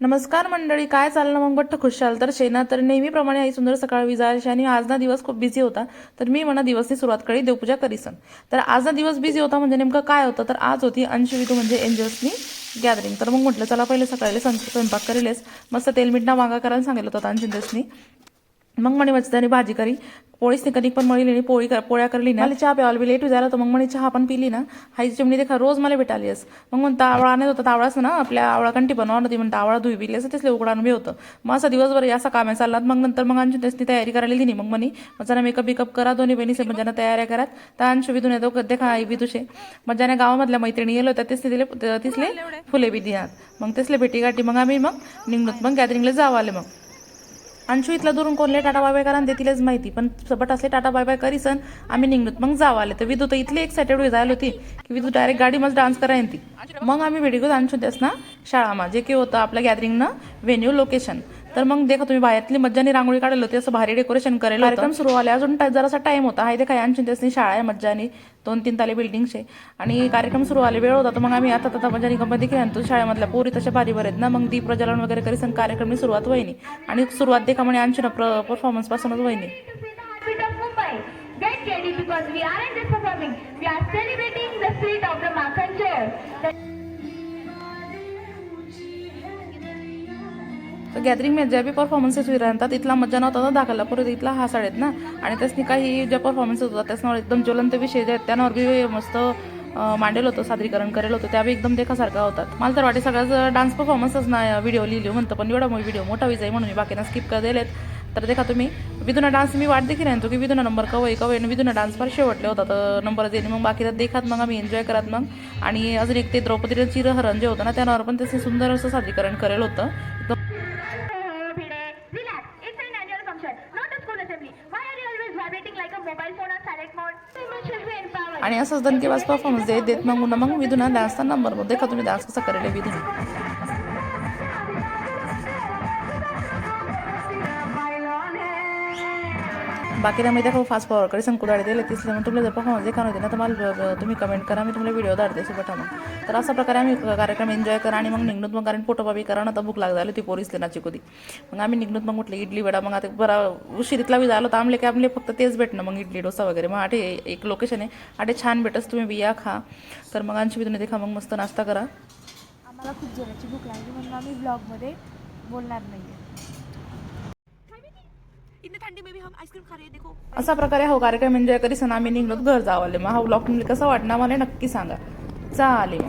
नमस्कार मंडळी, काय चाललं मग बट्ट खुशाल तर शेना. तर नेहमीप्रमाणे आई सुंदर सकाळ विजारशी आणि आज ना दिवस खूप बिझी होता. तर मी म्हणा दिवसनी सुरुवात करी देवपूजा करीसन. तर आज ना दिवस बिझी होता म्हणजे नेमकं काय होतं तर आज होती अंशविधू म्हणजे एंजल्सनी गॅदरिंग. तर मग म्हटलं चला पहिले सकाळी स्वयंपाक करेलेस मस्त तेल मीठ ना वांगा करायला सांगितलं होतं अंशविधूसनी. मग म्हणे मच्छी भाजी करी पोळीच नाही कधी पण मळली पोळ्या करली ना मला चहा प्यावाला बी लेट झाला तर मग म्हणे चहा पण पिली ना हाईची चिमणी देखा रोज मला भेटाली अस. मग म्हणता आवळा नाही होता आवळाच ना आपल्या आवळा कंटी बनवणार होती म्हणता आवळा धुई बिली असं तेच उकडानं बी होतं. मग असं दिवसभर असा कामे चाललात. मग नंतर मग अंशू त्याची तयारी करायला दिली. मग म्हणे मग मेकअप बिकअप करा दोन्ही बहिणी म्हणजे तयाऱ्या करा. तर अंशू विधून येतो देखा आई विधूशे मग गावामधल्या मैत्रिणी गेलो होत्या तिसले फुले बी दिनात. मग तिसले भेटी गाठी मग आम्ही मग निघलोत मग गॅदरिंगला जावं आले. मग अंशू इथला दुरून कोणले टाटा बाय बाय करा देतीलच माहिती पण सबट असले टाटा बाय बाय करीसन आम्ही निघलोत मग जावं आले. तर विदू तर इथली एक्साइटेड जायला होती की विदू डायरेक्ट गाडीमध्ये डान्स करायला ती. मग आम्ही व्हिडिओ अंशू त्यास ना शाळामा जे की होतं आपल्या गॅदरिंगनं व्हेन्यू लोकेशन. तर मग देखा तुम्ही बाहेरली मज्जानी रांगोळी काढली होती असं भारी डेकोरेशन करेल. कार्यक्रम सुरू आले अजून जरासा टाइम होता. हाय देखा अंशू त्यासनी शाळा आहे मज्जानी 2-3 ताले बिल्डिंगचे आणि कार्यक्रम सुरू आले वेळ होता. तर मग आम्ही आता मज्जानी गंमत देखील आणतो शाळेमधल्या पोरी तशा भारी बरेत ना. मग दीप प्रज्वलन वगैरे करीसन कार्यक्रमनी सुरुवात वहिनी आणि सुरुवात देखा म्हणे अंशू परफॉर्मन्स पासूनच वहिनी. Get ready because we aren't just performing, we are celebrating the spirit of the Makhanjor. तर गॅदरिंग में ज्या बी परफॉर्मन्सेस राहतात इथला मज्जा नव्हता दाखवला परत इथला हसाळेत ना. आणि त्यासनी काही ज्या परफॉर्मन्सेस होतात त्यासनावर एकदम ज्वलंत विषय जे आहेत त्यांवर बी मस्त मांडेल होतं सादरीकरण करेल होतं त्या बी एकदम देखासारखा होतात. मला तर वाटे सगळ्याच डान्स परफॉर्मन्सच ना व्हिडिओ लिहिली म्हणतो पण एवढा व्हिडिओ मोठा विजय म्हणून मी बाकीना स्किप कर दिलेत. तर देखा तुम्ही विधूना डान्स मी वाट देखील आणतो की विधूना नंबर कवय आणि विधूना डान्स फार शेवटले होता तर नंबर देणे मग बाकी देखात मग आम्ही एन्जॉय करत मग. आणि अजून एक ते द्रौपदीचं चिरहरण जे होतं ना त्यावर पण त्याचे सुंदर असं सादरीकरण करेल होतं. आणि असंच दणकेबाज परफॉर्मन्स देत मग विधूना डान्सचा नंबर मग देखा तुम्ही डान्स कसा करेल विधूना. बाकी मी देखा फास्ट फॉरवर्ड करी संकुडाळे दिले तिसले मग तुम्हाला जर परफॉर्मन्स देखा होते ना तर मला तुम्ही कमेंट करा मी तुम्हाला व्हिडिओ दाडते सुबटा. मग तर अशा प्रकारे आम्ही कार्यक्रम एन्जॉय करा आणि मग निघणूत मग कारण फोटोबाबी करा ना तर भूक लाग झाली ती पोरीसले नाची कधी. मग आम्ही निघणूत मग म्हटलं इडली वडा मग आता बरा उशिरीतला बी झालं तर आमले फक्त तेच भेटणं मग इडली डोसा वगैरे. मग आठे एक लोकेशन आहे आठे छान भेटस तुम्ही बिया खा. तर मग अंशू विधून देखा मग मस्त नाश्ता करा. आम्हाला खूप जोराची भूक लागली म्हणून आम्ही ब्लॉगमध्ये बोलणार नाही. अशा प्रकारे हा कार्यक्रम एन्जॉय करीसन आम्ही निघलो घर जावाले. मग हा व्लॉग तुम्हाला कसा वाटणार मला नक्की सांगा. चालेल.